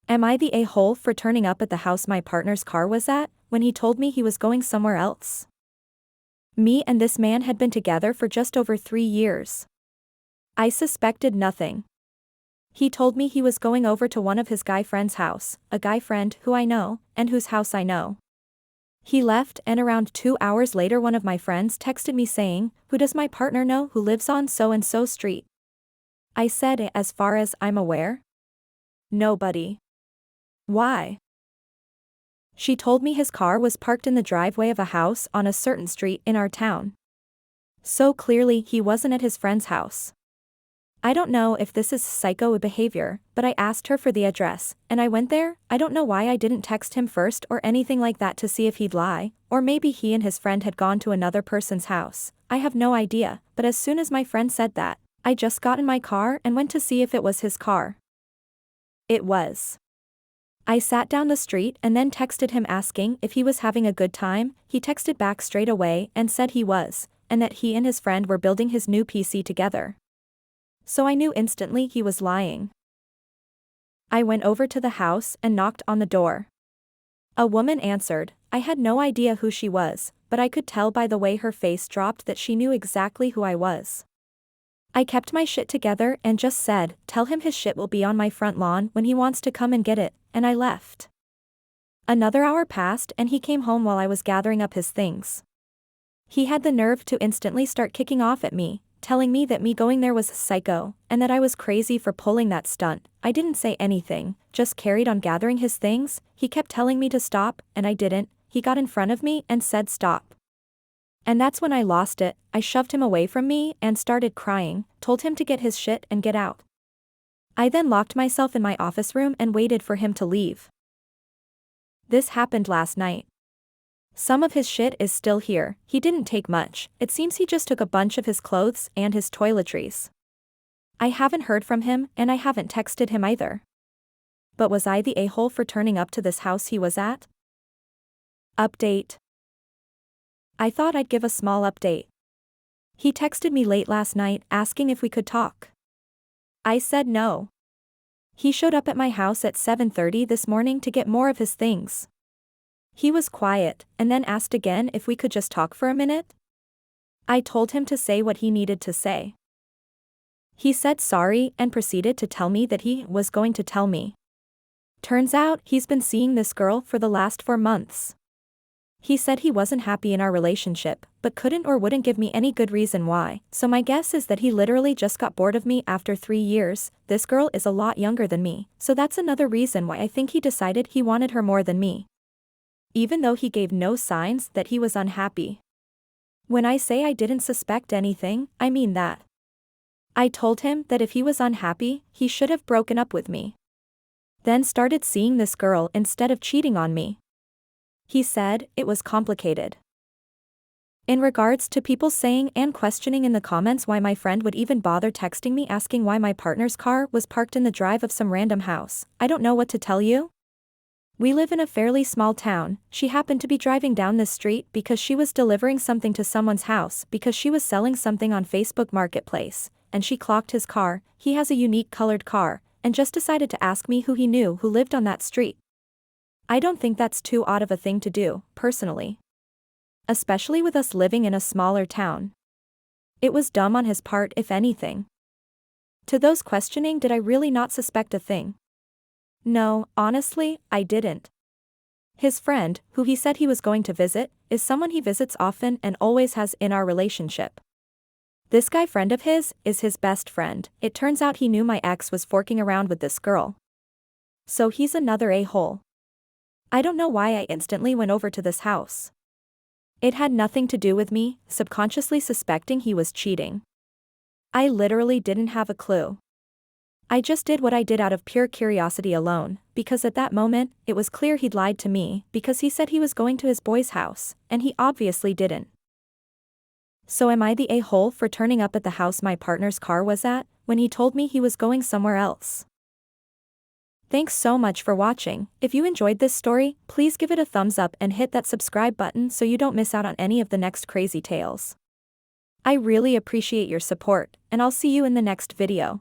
Am I the a-hole for turning up at the house my partner's car was at, when he told me he was going somewhere else? Me and this man had been together for just over 3 years. I suspected nothing. He told me he was going over to one of his guy friend's house, a guy friend who I know, and whose house I know. He left, and around 2 hours later one of my friends texted me saying, "Who does my partner know who lives on so-and-so street?" I said, "As far as I'm aware, nobody." Why? She told me his car was parked in the driveway of a house on a certain street in our town. So clearly he wasn't at his friend's house. I don't know if this is psycho behavior, but I asked her for the address, and I went there. I don't know why I didn't text him first or anything like that to see if he'd lie, or maybe he and his friend had gone to another person's house. I have no idea, but as soon as my friend said that, I just got in my car and went to see if it was his car. It was. I sat down the street and then texted him asking if he was having a good time. He texted back straight away and said he was, and that he and his friend were building his new PC together. So I knew instantly he was lying. I went over to the house and knocked on the door. A woman answered. I had no idea who she was, but I could tell by the way her face dropped that she knew exactly who I was. I kept my shit together and just said, "Tell him his shit will be on my front lawn when he wants to come and get it," and I left. Another hour passed and he came home while I was gathering up his things. He had the nerve to instantly start kicking off at me, telling me that me going there was psycho, and that I was crazy for pulling that stunt. I didn't say anything, just carried on gathering his things. He kept telling me to stop, and I didn't. He got in front of me and said stop. And that's when I lost it. I shoved him away from me and started crying, told him to get his shit and get out. I then locked myself in my office room and waited for him to leave. This happened last night. Some of his shit is still here. He didn't take much. It seems he just took a bunch of his clothes and his toiletries. I haven't heard from him and I haven't texted him either. But was I the a-hole for turning up to this house he was at? Update. I thought I'd give a small update. He texted me late last night asking if we could talk. I said no. He showed up at my house at 7:30 this morning to get more of his things. He was quiet, and then asked again if we could just talk for a minute. I told him to say what he needed to say. He said sorry and proceeded to tell me that he was going to tell me. Turns out he's been seeing this girl for the last 4 months. He said he wasn't happy in our relationship, but couldn't or wouldn't give me any good reason why, so my guess is that he literally just got bored of me after 3 years. This girl is a lot younger than me, so that's another reason why I think he decided he wanted her more than me. Even though he gave no signs that he was unhappy. When I say I didn't suspect anything, I mean that. I told him that if he was unhappy, he should have broken up with me. Then started seeing this girl instead of cheating on me. He said it was complicated. In regards to people saying and questioning in the comments why my friend would even bother texting me asking why my partner's car was parked in the drive of some random house, I don't know what to tell you. We live in a fairly small town. She happened to be driving down this street because she was delivering something to someone's house because she was selling something on Facebook Marketplace, and she clocked his car. He has a unique colored car, and just decided to ask me who he knew who lived on that street. I don't think that's too odd of a thing to do, personally. Especially with us living in a smaller town. It was dumb on his part if anything. To those questioning, did I really not suspect a thing? No, honestly, I didn't. His friend, who he said he was going to visit, is someone he visits often and always has in our relationship. This guy friend of his is his best friend. It turns out he knew my ex was forking around with this girl. So he's another a-hole. I don't know why I instantly went over to this house. It had nothing to do with me subconsciously suspecting he was cheating. I literally didn't have a clue. I just did what I did out of pure curiosity alone, because at that moment, it was clear he'd lied to me because he said he was going to his boy's house, and he obviously didn't. So am I the a-hole for turning up at the house my partner's car was at, when he told me he was going somewhere else? Thanks so much for watching. If you enjoyed this story, please give it a thumbs up and hit that subscribe button so you don't miss out on any of the next crazy tales. I really appreciate your support, and I'll see you in the next video.